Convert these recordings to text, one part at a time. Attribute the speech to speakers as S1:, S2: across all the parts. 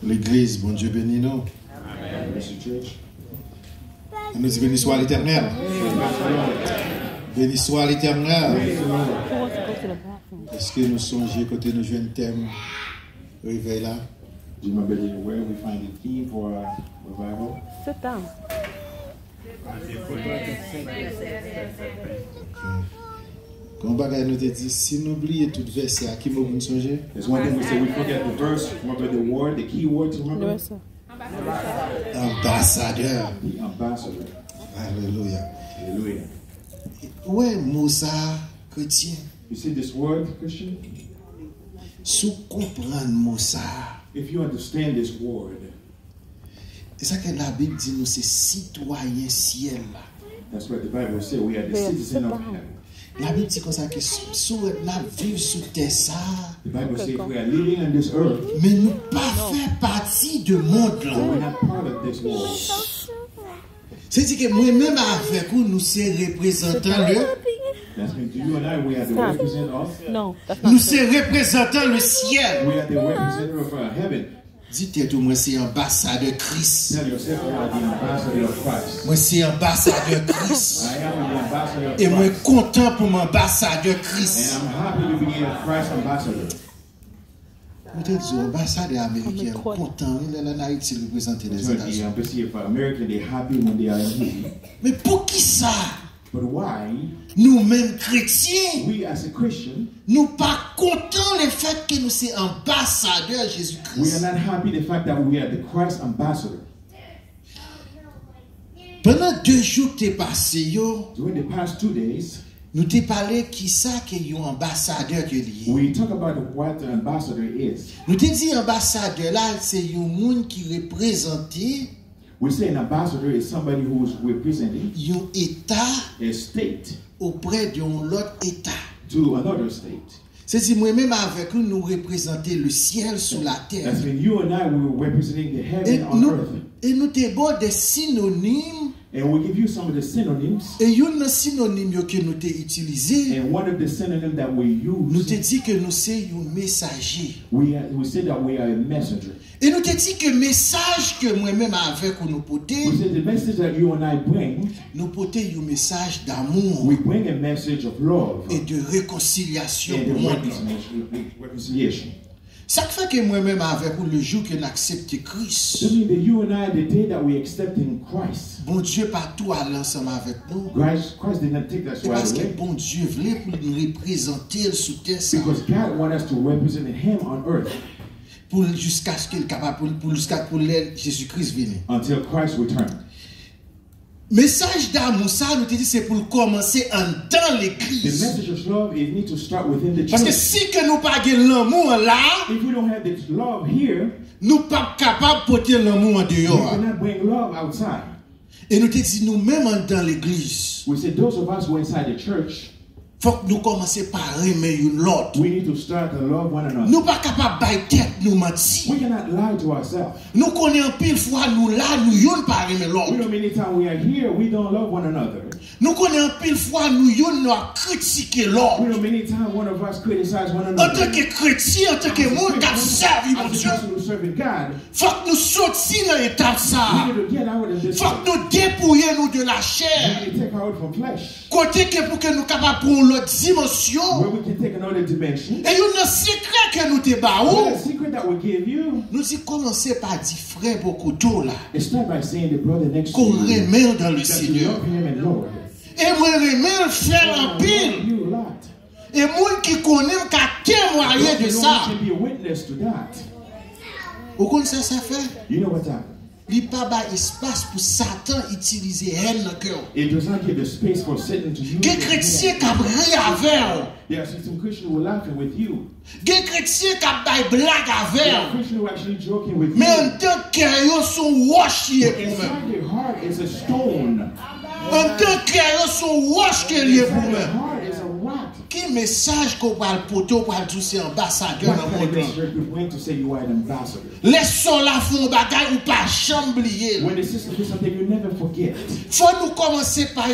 S1: L'église, bon Dieu bénit nous.
S2: Amen.
S1: On nous dit béni soit l'Éternel. Béni soit l'Éternel. Est-ce que nous songeons côté nous jouons un thème réveil là?
S2: Do you remember where we find the theme for revival?
S3: Sit down.
S1: Quand bagay nous te dit, si nous oublions tout verset, à qui nous vous songer?
S2: There's one thing we say, we forget the verse, remember the word, the key word to remember?
S1: Ambassadeur.
S2: The ambassador.
S1: Alléluia.
S2: Hallelujah.
S1: Ouais, Moussa, chrétien.
S2: You see this word, Christian?
S1: Sous comprendre Moussa.
S2: If you understand this word,
S1: c'est ça que la Bible dit, nous c'est citoyens ciel.
S2: That's what the Bible says. We are the citizens of heaven.
S1: La Bible dit comme ça que sous la vivre sous terre ça.
S2: The Bible says we are living on this earth.
S1: Mais nous pas faire partie de monde là.
S2: We're not part of this world.
S1: C'est-à-dire que moi-même avec vous, nous sommes représentants le.
S2: That's mean to you and I, we are the representative of.
S3: No, that's not
S1: Nous sommes représentants le ciel.
S2: We are the representative of heaven.
S1: Dites-toi, moi c'est ambassadeur Christ.
S2: Tell yourself you are the ambassador of Christ.
S1: Moi c'est ambassadeur Christ.
S2: I am the ambassador of
S1: Et moi
S2: Christ.
S1: content pour mon ambassadeur Christ.
S2: And I'm happy to be a Christ ambassador.
S1: Vous te dites, ambassadeur américain, content, il est là en Haïti représenter les
S2: The
S1: États-Unis.
S2: embassy of America, they're happy when they are here.
S1: Mais pour qui ça?
S2: But why?
S1: Nous-mêmes chrétiens,
S2: We as a Christian,
S1: nous pas contents le fait que nous sommes ambassadeurs
S2: we are
S1: Jésus-Christ.
S2: not happy the fact that we are the Christ ambassador.
S1: Pendant 2 jours que tu es passé,
S2: During the past 2 days,
S1: nous t'ai parlé qui ça que y a un ambassadeur que lié.
S2: we talk about what the ambassador is.
S1: Nous t'ai dit ambassadeur là, c'est un monde qui représente
S2: We say an ambassador is somebody who is representing
S1: un État
S2: a state
S1: auprès d'un autre État.
S2: to another state.
S1: C'est-à-dire moi-même avec nous, nous représenter le ciel sur la terre.
S2: That's when you and I were representing the
S1: Et
S2: heaven on
S1: nous,
S2: earth.
S1: et nous t'avons des synonymes.
S2: And we give you some of the synonyms.
S1: Et un synonyme que nous t'ai utilisé,
S2: And one of the synonyms that we
S1: nous t'ai
S2: use,
S1: dit que nous sommes un messager.
S2: we say that we are a messenger.
S1: Et nous t'ai dit que message que moi-même avec nous porter,
S2: We say the message that you and I bring,
S1: nous porter un message d'amour
S2: we bring a message of love
S1: et de réconciliation
S2: and
S1: au monde.
S2: reconciliation.
S1: Ça fait que moi-même avec vous, le jour que nous acceptons Christ,
S2: So mean that you and I, the day that we accept in Christ,
S1: bon Dieu pas tout aller ensemble avec nous.
S2: Christ did not take us
S1: C'est
S2: right
S1: parce que
S2: away.
S1: bon Dieu voulait pour nous représenter sous terre ça,
S2: Because God wants us to represent Him on earth
S1: pour jusqu'à ce qu'il est capable pour jusqu'à pour Jésus-Christ vienne.
S2: until Christ returns.
S1: Message d'amour ça nous te dit c'est pour commencer en dans
S2: The
S1: l'église.
S2: message of love, it needs to start within the
S1: Parce que
S2: church.
S1: si que nous pas de l'amour là,
S2: If we don't have this love here,
S1: nous pas capable de porter l'amour en
S2: we
S1: dehors.
S2: cannot bring love outside.
S1: Et nous te dit nous-mêmes dans l'église,
S2: We say those of us who are inside the church,
S1: faut que nous commencer par aimer l'autre.
S2: we need to start to love one another.
S1: Nous pas capable bailler tête nous mentir.
S2: We cannot lie to ourselves.
S1: Nous connaissons pile fois nous là nous yon pas aimer
S2: We
S1: l'autre.
S2: know many times we are here, we don't love one another.
S1: Nous connaissons pile fois nous yon nous critiquer
S2: We
S1: l'autre.
S2: know many times one of us criticize one
S1: En tant
S2: another.
S1: que chrétien, en tant que monde qui a servi mon
S2: As a
S1: Dieu,
S2: person who's serving God,
S1: faut que nous sortions dans l'étape ça.
S2: we need to get out of this.
S1: Faut que nous dépouiller nous de la
S2: We
S1: chair.
S2: need to take out from flesh,
S1: Côté que pour que nous capables prendre l'autre dimension.
S2: where we can take another dimension.
S1: Et un secret que nous te
S2: Well,
S1: baou.
S2: the secret that we give you
S1: Nous y commencer par dire frère beaucoup d'eau là.
S2: is start by saying the brother next to
S1: Qu'on
S2: you
S1: remet dans le
S2: that you
S1: Seigneur.
S2: love him and Lord.
S1: Et moi remet le faire en
S2: I love
S1: pile.
S2: you a lot.
S1: Et moi qui connais qu'à témoigner de
S2: You know,
S1: ça.
S2: you can be a witness to that.
S1: Vous connaissez ça fait?
S2: You know what's happened?
S1: Il n'y a pas d'espace pour Satan utiliser haine dans le cœur.
S2: It does not give the space for Satan to use
S1: Des
S2: it.
S1: chrétiens qui ont ri avec.
S2: There are some Christians who are laughing with you.
S1: Des chrétiens qui ont des blagues
S2: There are
S1: avec.
S2: Christians who are actually joking with
S1: Mais
S2: you.
S1: en tant qu'ils sont washés pour
S2: Inside
S1: eux.
S2: their heart is a stone.
S1: En tant qu'ils sont washés pour
S2: Inside their
S1: eux.
S2: heart is a rock.
S1: Quel message qu'on va le porter pour le tous ambassadeurs
S2: What
S1: dans le
S2: kind of
S1: monde?
S2: message you bring to say you are an ambassador?
S1: Les soldats font bagaille ou pas chamblier.
S2: When the sister does something, you never forget.
S1: Faut nous commencer par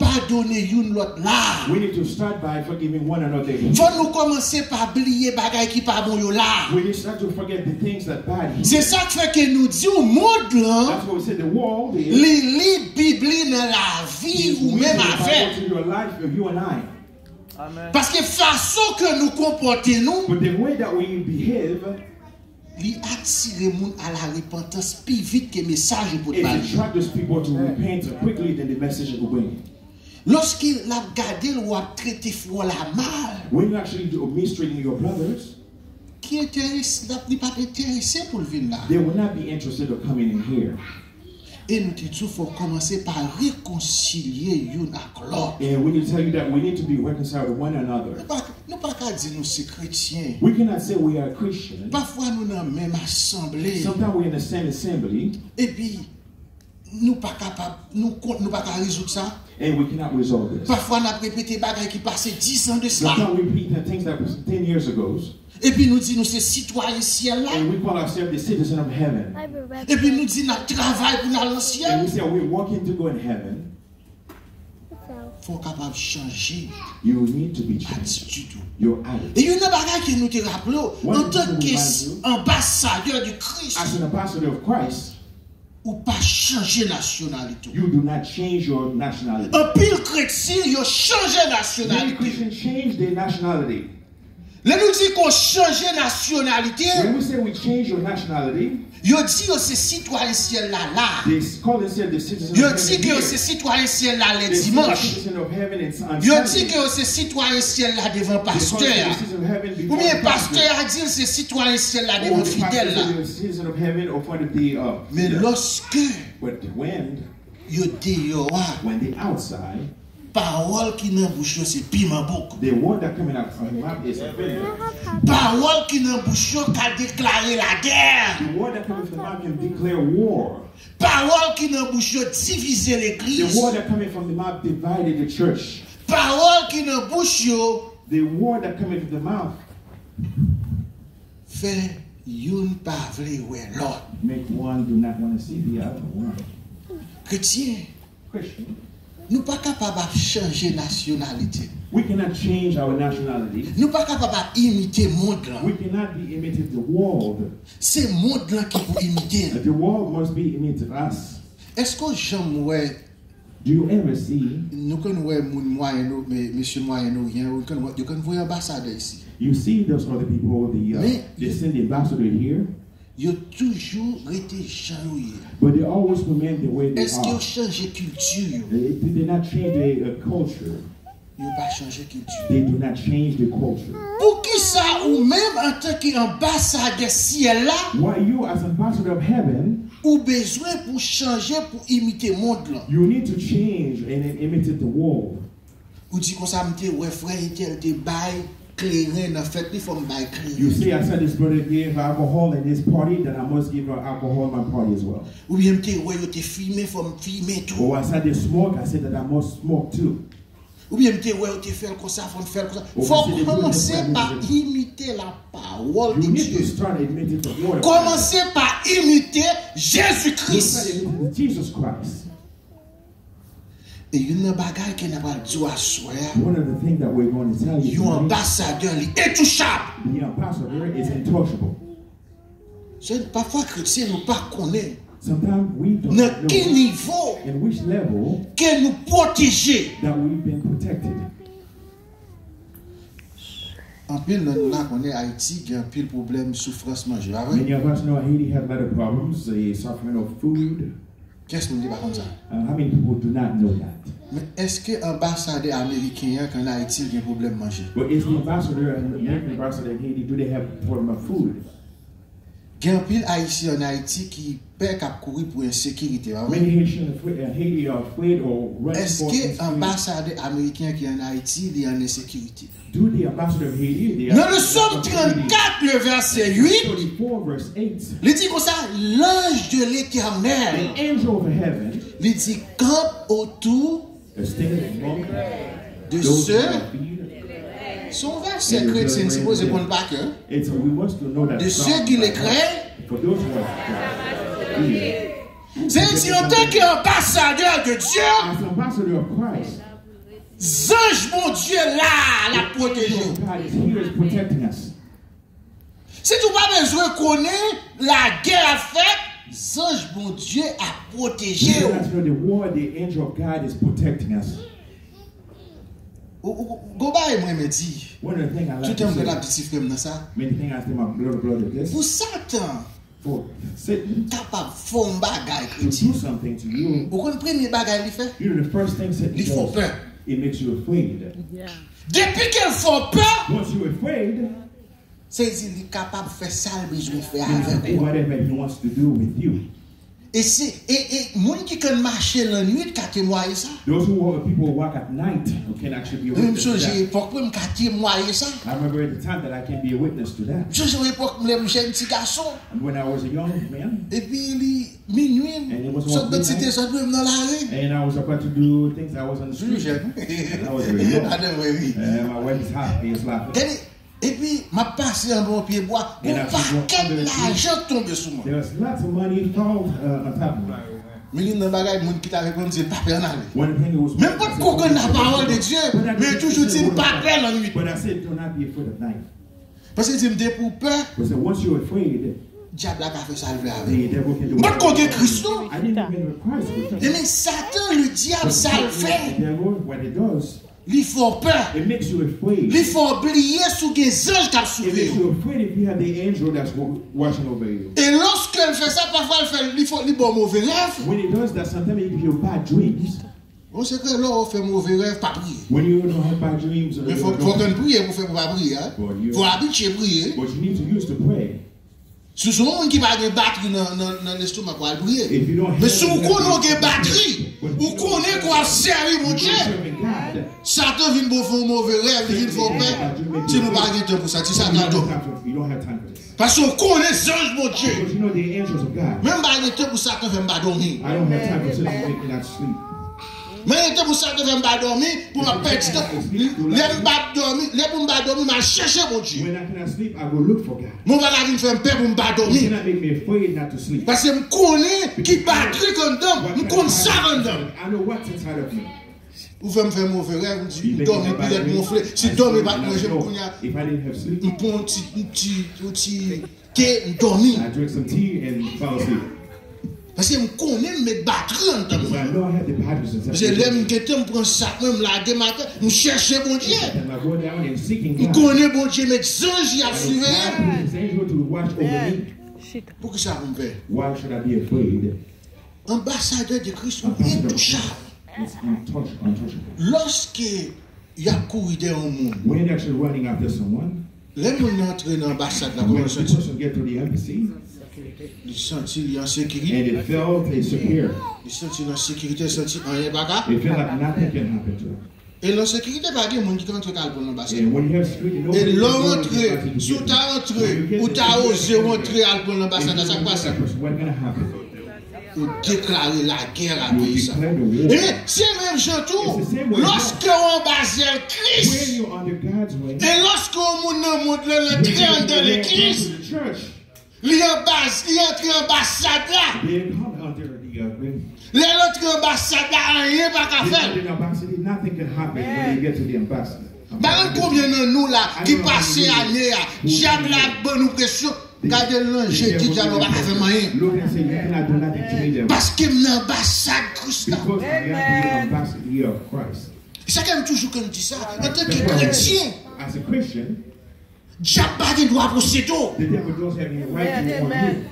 S1: pardonner une l'autre là.
S2: We need to start by forgiving one another.
S1: Faut nous commencer par oublier bagay qui pas bon yo là.
S2: We need to start to forget the things that bad.
S1: C'est ça qui fait que nous dit au monde là.
S2: That's what we say the world is.
S1: Li Bible dans la vie ou même avec.
S2: In your life of you and I.
S3: Amen.
S1: Parce que façon que nous comportons nous,
S2: But the way that we behave
S1: li attire moun à la repentance plus vite que message pour
S2: is
S1: parler.
S2: to attract those people to repent quickly than the message will bring.
S1: Lorsqu'il a gardé ou a traité fou la mal,
S2: When you actually do mistreating your brothers,
S1: qui intéresse, n'est pas intéressé pour le venir là.
S2: they will not be interested in coming in here.
S1: Et nous disons faut commencer par réconcilier une avec l'autre.
S2: And we need to tell you that we need to be reconciled to one another.
S1: Nous pas qu'à dire nous c'est chrétiens.
S2: We cannot say we are Christian.
S1: Parfois nous dans la même assemblée.
S2: Sometimes we're in the same assembly
S1: Et puis nous pas capable, nous pas capable résoudre ça.
S2: and we cannot resolve this.
S1: Parfois nous avons répété bagaille qui passait 10 ans de cela.
S2: Sometimes we repeat the things that was 10 years ago,
S1: Et puis nous dit nous c'est citoyens ciel là.
S2: and we call ourselves the citizens of heaven.
S1: Et puis nous dit nous travail pour aller au
S2: And
S1: ciel.
S2: we say we're walking to go in heaven.
S1: Faut capable changer
S2: You need to be changed.
S1: attitude.
S2: Your attitude.
S1: Et il y a une bagaille que nous te rappelons en tant qu'ambassadeur du Christ,
S2: As an ambassador of Christ,
S1: ou pas changer nationalité.
S2: you do not change your nationality.
S1: Un pile chrétien, il a changé
S2: Many
S1: nationalité.
S2: Christians change their nationality.
S1: Là nous dit qu'on change nationalité,
S2: When we say we change your nationality,
S1: il dit que c'est citoyen ciel là là.
S2: they call themselves the citizens
S1: Il
S2: of
S1: dit
S2: heaven.
S1: que
S2: here.
S1: c'est citoyen ciel là
S2: They
S1: les
S2: say the
S1: dimanches.
S2: citizen of heaven on
S1: Il dit
S2: Sunday.
S1: que c'est citoyen ciel là devant
S2: They call
S1: pasteur.
S2: themselves the citizen of heaven
S1: Ou
S2: before
S1: bien
S2: the pastor.
S1: pasteur a dit c'est citoyen ciel là
S2: Or
S1: devant
S2: the pastor
S1: fidèle là.
S2: said the citizen of heaven or front of the
S1: Mais lorsque
S2: but when
S1: il dehors,
S2: the outside,
S1: parole qui dans bouche c'est piment beaucoup.
S2: the word that coming out from the mouth is a vinegar.
S1: Parole qui dans bouche qu'a déclaré la guerre.
S2: The word that coming from the mouth can declare war.
S1: Parole qui dans bouche diviser
S2: The
S1: l'église.
S2: word that coming from the mouth divided the church.
S1: Parole qui dans bouche
S2: The word that coming from the mouth
S1: fait une pas vle ouais l'autre.
S2: make one do not want to see the other one.
S1: Chrétien,
S2: Christian,
S1: nous pas capable de changer nationalité.
S2: we cannot change our nationality.
S1: Nous pas capable d'imiter monde là.
S2: We cannot be imitated the world.
S1: C'est monde là qui pour imiter.
S2: The world must be imitated us.
S1: Est-ce que j'aime ouais
S2: Do you ever see?
S1: nous connaissons ouais moun moyen mais monsieur moyen rien, vous connaissez voir ambassadeur ici.
S2: You see those other people, they send the ambassador here,
S1: Yo toujours été janouillé.
S2: but they always remain the way they
S1: Est-ce qu'ils ont
S2: are.
S1: changé culture?
S2: They did not change the culture.
S1: Ils n'ont pas changé culture.
S2: They do not change the culture.
S1: Pour qui ça, ou même en tant qu'ambassadeur ciel là,
S2: Why you, as ambassador of heaven,
S1: ou besoin pour changer, pour imiter le monde là.
S2: you need to change and then imitate the world.
S1: Ou dit qu'on s'est dit, ouais frère, il te bail clairin, en fait, il faut me bail
S2: You
S1: clairin.
S2: say, I said this brother gave alcohol in this party, then I must give her alcohol in my party as well.
S1: Ou bien me ouais, yo te filmé, faut me filmer tout.
S2: Or I said they smoke, I said that I must smoke too.
S1: Ou bien me ouais, yo te fait comme ça, faut me faire comme ça.
S2: Ou
S1: Faut
S2: bien c'est des
S1: commencer
S2: choses
S1: par
S2: comme ça.
S1: imiter la parole de
S2: You need to
S1: Dieu.
S2: start imitating the word of God.
S1: Commencez par imiter
S2: You start
S1: Jésus-Christ.
S2: imitating Jesus Christ.
S1: Et il y a une bagaille qui n'a pas dit à soi.
S2: One of the things that we're going to tell you
S1: Yon
S2: tonight,
S1: ambassadeur li intouchable.
S2: the ambassador is intouchable.
S1: Parfois chrétien nous pas connaît
S2: Sometimes we don't
S1: dans quel
S2: know
S1: niveau
S2: in which level
S1: que nous protéger.
S2: that we've been protected.
S1: En pile nous là connaît Haïti qui a un pile problème souffrance manger. Ah
S2: Many
S1: oui.
S2: of us know Haiti has a lot of problems, the suffering of food.
S1: Qu'est-ce que nous dit par contre ça?
S2: How many people do not know that?
S1: Mais est-ce que ambassadeur américain quand Haïti a un problème manger?
S2: But is the ambassador and the American ambassador in Haiti, do they have a problem of food?
S1: Il y a un pile haïtien en Haïti qui perd à courir pour insécurité. Ah oui.
S2: Many Haitians in Haiti are afraid or running
S1: Est-ce
S2: for
S1: que
S2: insecurity.
S1: ambassadeur américain qui est en Haïti il est en insécurité?
S2: Do the ambassador of Haiti, they
S1: Dans
S2: are
S1: le Somme 34, le verset 8,
S2: 34 verse 8,
S1: il dit comme ça, l'ange de l'Éternel,
S2: an angel of heaven,
S1: il dit, campe autour
S2: a stand among
S1: de
S2: those
S1: ceux,
S2: who are feed.
S1: son verset chrétien, suppose qu'on ne pas que,
S2: And so we must know that
S1: de
S2: song
S1: ceux qui
S2: by
S1: les
S2: heart.
S1: craignent,
S2: For those who are
S1: c'est dit en tant qu'ambassadeur de Dieu,
S2: as ambassador of Christ,
S1: ange mon Dieu là, la protéger.
S2: God is here, is protecting us.
S1: Si tu n'as pas besoin de connaître la guerre à faire, ange mon Dieu a protégé.
S2: That's where the war, the angel of God is protecting us.
S1: Goba et moi me dit,
S2: One of the things I like
S1: tu
S2: to
S1: t'aimes la
S2: say,
S1: petite frère dans ça.
S2: many things I say my blood of this.
S1: Pour Satan,
S2: For Satan
S1: capable de faire un bagage
S2: to
S1: chrétien.
S2: do something to you,
S1: Vous comprenez le premier bagage qu'il fait?
S2: you know, the first thing Satan
S1: Il faut
S2: does,
S1: peur.
S2: it makes you afraid.
S3: Yeah.
S1: Depuis qu'elle fait peur,
S2: Once you're afraid,
S1: c'est qu'il est capable de faire ça, il besoin de faire
S2: you can
S1: avec
S2: do
S1: vous.
S2: whatever he wants to do with you.
S1: Et c'est, et moun qui can marcher la nuit, qui a témoigné ça.
S2: Those people who walk at night who can actually be a
S1: Même
S2: witness to
S1: chose, j'ai
S2: that.
S1: époque même qui a témoigné ça.
S2: I remember at the time that I can be a witness to that.
S1: Je suis époque, j'ai un petit garçon.
S2: And when I was a young man,
S1: Et puis, minuit,
S2: And it was
S1: ça
S2: what,
S1: de
S2: midnight?
S1: cité, ça doit dans la rue.
S2: and I was about to do things I was on the
S1: Je suis
S2: street.
S1: jeune.
S2: I was very young.
S1: Ah, non, oui.
S2: And my wife is happy, is laughing.
S1: Regardez, et puis, m'a passé un bon pied bois.
S2: And
S1: Bon
S2: I said,
S1: paquet
S2: well,
S1: d'argent tombé sur moi.
S2: There was lots of money found on top of me.
S1: Mais il y a un bagage, moun qui t'a répondu, c'est pas peur d'aller.
S2: One thing it was
S1: Même pas de coquin la parole de Dieu, mais toujours dit pas peur la nuit.
S2: But I said, do not be afraid of night.
S1: Parce que tu me dis pour peur,
S2: Because once you're afraid,
S1: diable a fait ça lever
S2: the
S1: avec.
S2: devil can do
S1: Pas de côté
S2: whatever.
S1: Christ.
S2: I didn't even have Christ with me.
S1: Mais Satan, le diable, ça le
S2: The
S1: fait.
S2: devil, what it does,
S1: Il faut peur.
S2: it makes you afraid.
S1: Il faut oublier sous des anges qui
S2: It makes
S1: sauvé.
S2: you afraid if you have the angel that's watching over you.
S1: Et lorsqu'elle fait ça, parfois elle fait, il faut bon mauvais rêve.
S2: When it does that, sometimes it gives you bad dreams.
S1: On sait que là, on fait mauvais rêve, pas prier.
S2: When you don't have bad dreams,
S1: Mais il faut qu'on prie pour faire pas prier. Il faut habituer à prier.
S2: but you need to use to pray.
S1: Si c'est un monde qui va avoir une batterie dans l'estomac pour prier.
S2: If you don't
S1: Mais
S2: have
S1: si vous connaissez une batterie, vous connaissez quoi servir mon Dieu.
S2: serving God,
S1: Satan vient pour faire un mauvais rêve, il vient pour faire peur. Si nous n'avons pas de temps pour ça, si Satan donne.
S2: you don't have time for this.
S1: Parce qu'on connaît les anges, mon Dieu.
S2: Because you know the angels of God.
S1: Même pas de temps pour Satan ne fait pas dormir.
S2: I don't have time for Satan to make me not sleep.
S1: Mais il y a temps pour Satan ne fait pas dormir, pour ma perdre temps. L'aime pas dormir, l'aime pas dormir, je chercher mon Dieu.
S2: When I cannot sleep, I go look for God.
S1: Mon va la vie faire peur pour me pas
S2: You
S1: dormir.
S2: cannot make me afraid not to sleep.
S1: Parce que je connais qui batterie comme dedans, je connais ça dedans.
S2: I know what's inside of me.
S1: Vous faites me faire mauvais rêve, vous
S2: You
S1: dites,
S2: make
S1: dormir,
S2: me bad
S1: peut-être
S2: dreams.
S1: gonfler. Si
S2: I
S1: dormir,
S2: sleep
S1: pas
S2: and I
S1: manger,
S2: know
S1: je
S2: if I didn't have sleep,
S1: me prends un petit thé, dormir.
S2: I drink some tea and fall asleep.
S1: Parce que je connais mes batteries en dedans.
S2: Because I know I have the batteries inside
S1: Je
S2: of
S1: l'aime,
S2: me.
S1: je me prends ça, même la matin, je cherche mon Dieu.
S2: And I go down and seeking
S1: Je
S2: God.
S1: connais mon Dieu, mes anges y a
S2: I know
S1: suivi.
S2: God put his angel to watch over me.
S3: Shit.
S1: Pour que ça vous fait.
S2: Why should I be afraid?
S1: Ambassadeur de Christ, intouchable.
S2: It's untouchable.
S1: Lorsque il y a couru dans le monde,
S2: When actually running after someone,
S1: les gens entrent dans l'ambassade, là,
S2: when
S1: comment
S2: the
S1: sentir?
S2: person get to the embassy
S1: Ils sentent qu'il y a en
S2: and
S1: sécurité.
S2: it felt secure,
S1: Ils sentent en sécurité, ils sentent rien pas.
S2: it felt like nothing can happen to them.
S1: Et la sécurité, pas de monde qui rentre dans l'ambassade.
S2: And when you have security,
S1: Et
S2: nobody
S1: l'on
S2: can go
S1: rentre,
S2: into the
S1: sous
S2: embassy.
S1: ta rentré, ou ta osé rentrer dans l'ambassade, ça passe.
S2: What's going to happen?
S1: Ou déclarer la guerre à
S2: You
S1: pays.
S2: declare the war.
S1: Et c'est même tout. Lorsque on base
S2: When
S1: Christ,
S2: you're under God's way,
S1: et lorsque on montre l'entrée dans l'Église,
S2: the church,
S1: il entre en ambassade là.
S2: they come under the ring.
S1: Les autres ambassades là, rien pas qu'à
S2: They
S1: faire.
S2: come to the ambassador, nothing can happen when they get to the ambassador.
S1: Par combien de nous là qui passent année, diable la bonne question, gardez l'ange qui diable pas faire rien.
S2: Look and say, you cannot do nothing to me there.
S1: Parce que l'ambassade Christ là.
S2: Because I am the ambassador of Christ.
S1: Ça quand même toujours comme dit ça, en tant que chrétien,
S2: As a Christian,
S1: diable pas de droit procéder.
S2: the devil does have the right to warn you.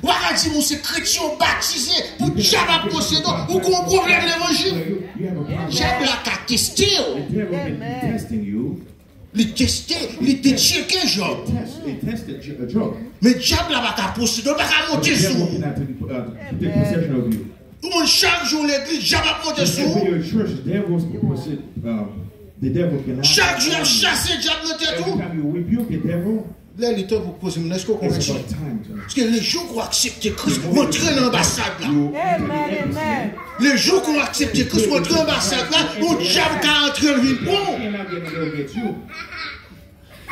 S1: Ou à dire c'est chrétien baptisé pour diable à procéder ou qu'on problème l'évangile.
S2: You have a problem.
S1: Diable a qu'à tester,
S2: The devil can be testing you.
S1: il tester, il te checker Job.
S2: It tested Job.
S1: Mais diable a pas qu'à procéder, pas qu'à
S2: The
S1: monter sur.
S2: devil cannot take possession of you.
S1: Tout le monde chaque jour l'église, diable a monter sur.
S2: When you're in church, the devil cannot.
S1: Chaque jour il chasse diable dans tête
S2: Every
S1: tout.
S2: time you rebuke the devil,
S1: Là, il est temps pour poser une est-ce qu'on
S2: it's
S1: convertit?
S2: about time to.
S1: Parce que les jours qu'on accepte Christ, montrer dans l'ambassade là.
S2: You enter the embassy.
S1: Les jours qu'on accepte Christ, montrer dans l'ambassade là, on diable qui entre le vide. Bon,
S2: Cannot get to get you.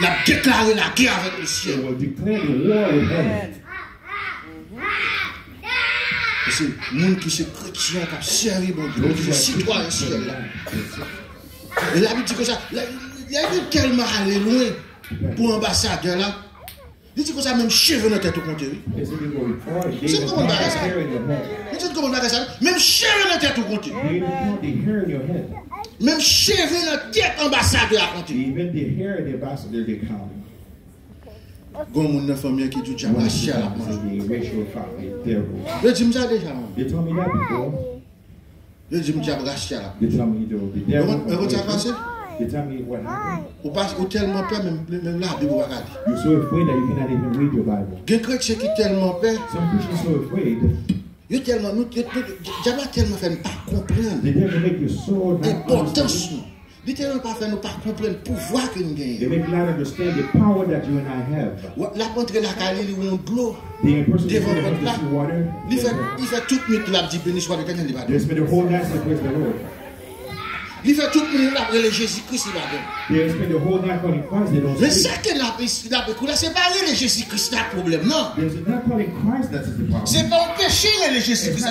S1: il a déclaré la guerre avec le
S2: They
S1: ciel.
S2: will declare the war with heaven.
S1: C'est le monde qui se chrétien, qui a servi mon Dieu, qui est citoyen ciel là. Et là, il dit que ça, il a dit tellement aller loin pour l'ambassadeur là. Il dit que ça, même cheveux dans la tête au compte. C'est comment on va ça? C'est comment on va ça? Même cheveux dans la tête au compte. Même cheveux dans la tête ambassadeur à compte.
S2: Even the hair of the ambassador they counted.
S1: Gon moun nan famille qui tout diable achia la mange.
S2: They
S1: Je dis ça déjà.
S2: told me that before.
S1: Je dis diable achia la.
S2: They told me the devil.
S1: Vous ça passé?
S2: They tell me what happened.
S1: Ou pas ou tellement peur même la Bible va regarder.
S2: You're so afraid that you cannot even read your Bible.
S1: Gen chrétien qui tellement peur,
S2: Some Christians so afraid.
S1: yo tellement nous diable tellement fait pas comprendre
S2: They tend to make you so not
S1: l'importance
S2: understand.
S1: nous. Il tellement pas fait nous pas comprendre le pouvoir que nous
S2: They
S1: gagnons.
S2: make you not understand the power that you and I have.
S1: La contre la calée li ou de l'eau.
S2: The person
S1: Devant
S2: who
S1: votre
S2: has
S1: là.
S2: the water.
S1: Il fait toute nuit la dit béni soit l'éternel il va
S2: They spend the whole night saying praise the Lord.
S1: Il fait toute nuit la le Jésus-Christ il va donner.
S2: They spend the whole night calling Christ. They don't
S1: Mais
S2: speak.
S1: ça que la c'est pas le Jésus-Christ le problème non.
S2: They're not calling Christ. That's the problem.
S1: C'est pas un péché le Jésus-Christ.